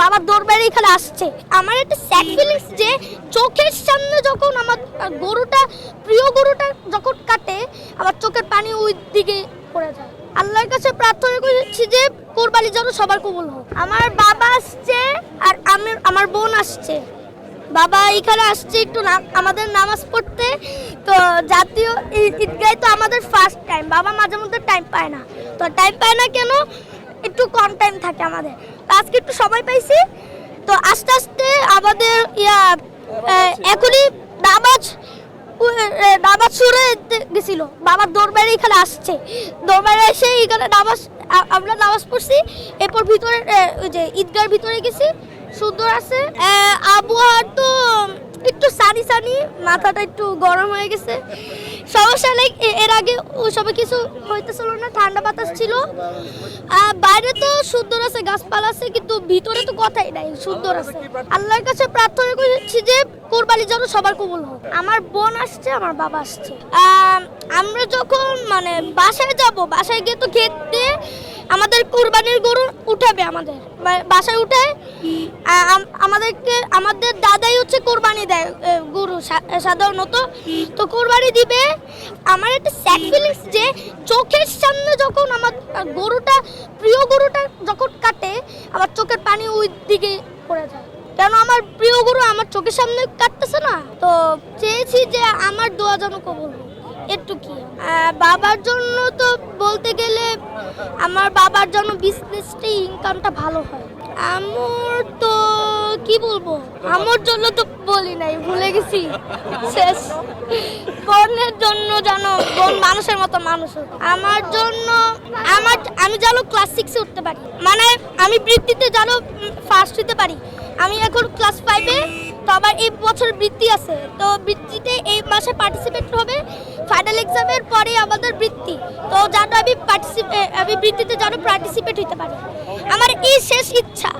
বাবার দরবারে এখানে আসছে। আমার একটা স্যাড ফিলিংস যে চোখের সামনে যখন আমার গরুটা, প্রিয় গরুটা যখন কাটে, আমার চোখের পানি ওই দিকে পড়ে যায়। আল্লাহর কাছে প্রার্থনা করছি যে কোরবানি যেন সবার কবুল হোক। আমার বাবা আসছে আর আমার বোন আসছে। বাবা এখানে আসছে একটু আমাদের নামাজ পড়তে। তো জাতীয় ঈদগায় তো আমাদের ফার্স্ট টাইম। বাবা মাঝে মধ্যে টাইম পায় না। তো টাইম পায় না কেন, একটু কম টাইম থাকে আমাদের। তো আজকে একটু সময় পাইছি। তো আস্তে আস্তে আমাদের এখনই নামাজ শুরু গেছিল। বাবার দরবারে এখানে আসছে। দরবারে এসে এখানে আমরা নামাজ পড়ছি। এরপর ভিতরে ওই যে ঈদগার ভিতরে গেছি। সুন্দর আছে আবহাওয়া, তো একটু সানি সানি, মাথাটা একটু গরম হয়ে গেছে। সমস্যা নেই, এর আগে ওসবে কিছু হইতেছিল না, ঠান্ডা বাতাস ছিল। বাইরে তো সুন্দর আছে, গাছপালা আছে, কিন্তু ভিতরে তো কথাই নাই, সুন্দর আছে। আল্লাহর কাছে প্রার্থনা করছি যে কোরবানি যেন সবার কবুল হোক। আমার বোন আসছে, আমার বাবা আসছে। আমরা যখন মানে বাসায় যাব, বাসায় গিয়ে তো খেতে আমাদের কুরবানির গরু উঠাবে, আমাদের বাসায় উঠে আমাদের দাদাই হচ্ছে কোরবানি দেয় গরু সাধারণত। তো কোরবানি দিবে। আমার একটা স্যাড ফিলিংস যে চোখের সামনে যখন আমার গরুটা, প্রিয় গরুটা যখন কাটে, আমার চোখের পানি ওই দিকে পড়ে যায়। কেন আমার প্রিয় গরু আমার চোখের সামনে কাটতেছে না। তো চেয়েছি যে আমার দোয়া যেন কবুল হোক, একটু কি। বাবার জন্য তো বলতে গেলে আমার বাবার জন্য বিজনেসটা, ইনকামটা ভালো হয়। আমার তো কি বলবো, আমার জন্য তো বলি নাই, ভুলে গেছি শেষ। বোনের জন্য জানো, বোন মানুষের মতো মানুষ। আমার জন্য আমি জানো ক্লাস 6-এ উঠতে পারি, মানে আমি বৃত্তিতে জানো ফার্স্ট হতে পারি। আমি এখন ক্লাস 5-এ। তো আবার এই বছর বৃত্তি আছে, তো বৃত্তিতে এই মাসে পার্টিসিপেট হবে। ফাইনাল এক্সামের পরে আমাদের বৃত্তি, তো জানো আমি বৃত্তিতে জানো পার্টিসিপেট হতে পারি। আমার এই শেষ ইচ্ছা।